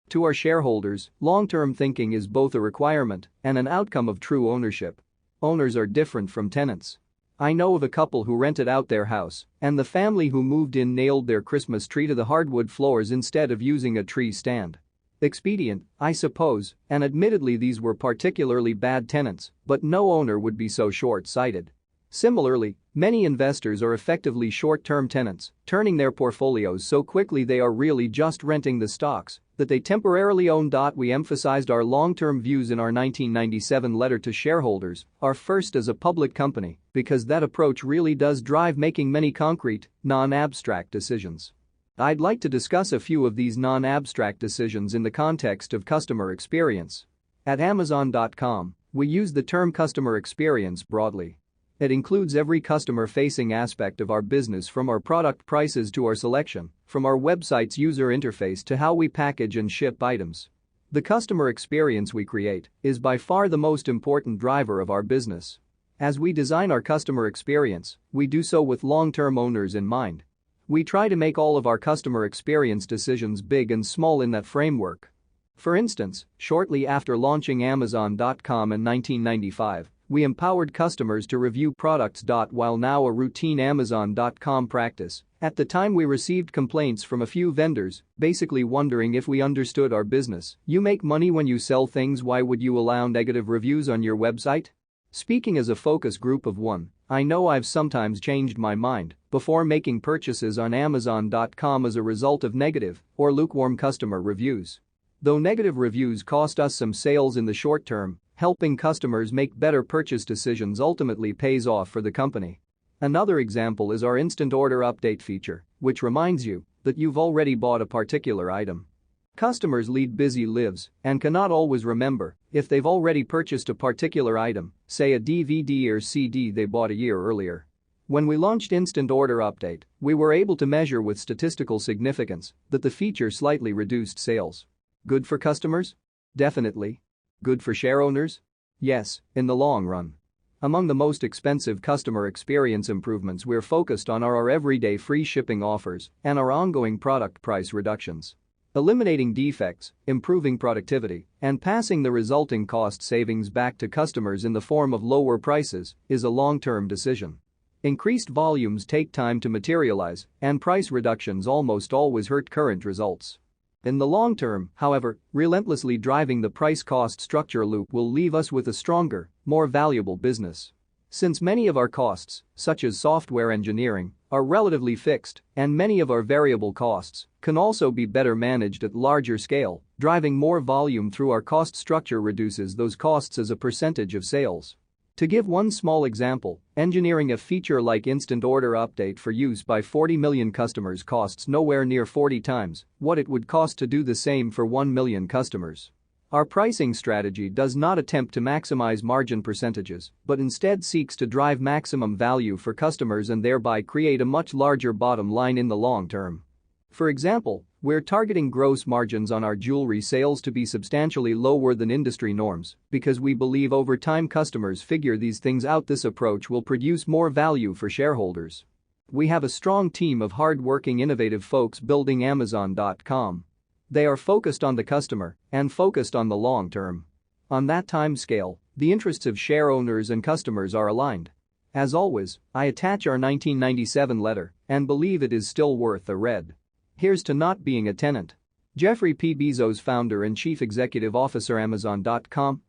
To our shareholders, long-term thinking is both a requirement and an outcome of true ownership. Owners are different from tenants. I know of a couple who rented out their house, and the family who moved in nailed their Christmas tree to the hardwood floors instead of using a tree stand. Expedient, I suppose, and admittedly these were particularly bad tenants, but no owner would be so short-sighted. Similarly, many investors are effectively short-term tenants, turning their portfolios so quickly they are really just renting the stocks that they temporarily own. We emphasized our long-term views in our 1997 letter to shareholders, our first as a public company, because that approach really does drive making many concrete, non-abstract decisions. I'd like to discuss a few of these non-abstract decisions in the context of customer experience. At AMZN.com, we use the term customer experience broadly. It includes every customer-facing aspect of our business, from our product prices to our selection, from our website's user interface to how we package and ship items. The customer experience we create is by far the most important driver of our business. As we design our customer experience, we do so with long-term owners in mind. We try to make all of our customer experience decisions big and small in that framework. For instance, shortly after launching AMZN.com in 1995, we empowered customers to review products. While now a routine AMZN.com practice, at the time we received complaints from a few vendors, basically wondering if we understood our business. You make money when you sell things, why would you allow negative reviews on your website? Speaking as a focus group of one, I know I've sometimes changed my mind before making purchases on AMZN.com as a result of negative or lukewarm customer reviews. Though negative reviews cost us some sales in the short term, helping customers make better purchase decisions ultimately pays off for the company. Another example is our instant order update feature, which reminds you that you've already bought a particular item. Customers lead busy lives and cannot always remember if they've already purchased a particular item, say a DVD or CD they bought a year earlier. When we launched Instant Order Update, we were able to measure with statistical significance that the feature slightly reduced sales. Good for customers? Definitely. Good for share owners? Yes, in the long run. Among the most expensive customer experience improvements we're focused on are our everyday free shipping offers and our ongoing product price reductions. Eliminating defects, improving productivity, and passing the resulting cost savings back to customers in the form of lower prices is a long-term decision. Increased volumes take time to materialize, and price reductions almost always hurt current results. In the long term, however, relentlessly driving the price-cost structure loop will leave us with a stronger, more valuable business. Since many of our costs, such as software engineering, are relatively fixed, and many of our variable costs can also be better managed at larger scale, driving more volume through our cost structure reduces those costs as a percentage of sales. To give one small example, engineering a feature like Instant Order Update for use by 40 million customers costs nowhere near 40 times what it would cost to do the same for 1 million customers. Our pricing strategy does not attempt to maximize margin percentages, but instead seeks to drive maximum value for customers and thereby create a much larger bottom line in the long term. For example, we're targeting gross margins on our jewelry sales to be substantially lower than industry norms because we believe over time customers figure these things out. This approach will produce more value for shareholders. We have a strong team of hard-working, innovative folks building AMZN.com. They are focused on the customer and focused on the long term. On that time scale, the interests of share owners and customers are aligned. As always, I attach our 1997 letter and believe it is still worth a read. Here's to not being a tenant. Jeffrey P. Bezos, founder and chief executive officer, AMZN.com.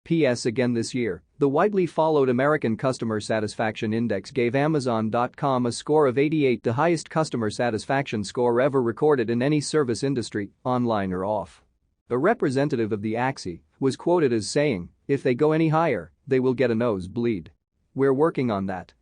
P.S. Again this year, the widely followed American Customer Satisfaction Index gave AMZN.com a score of 88, the highest customer satisfaction score ever recorded in any service industry, online or off. A representative of the AXI was quoted as saying, "If they go any higher, they will get a nosebleed." We're working on that.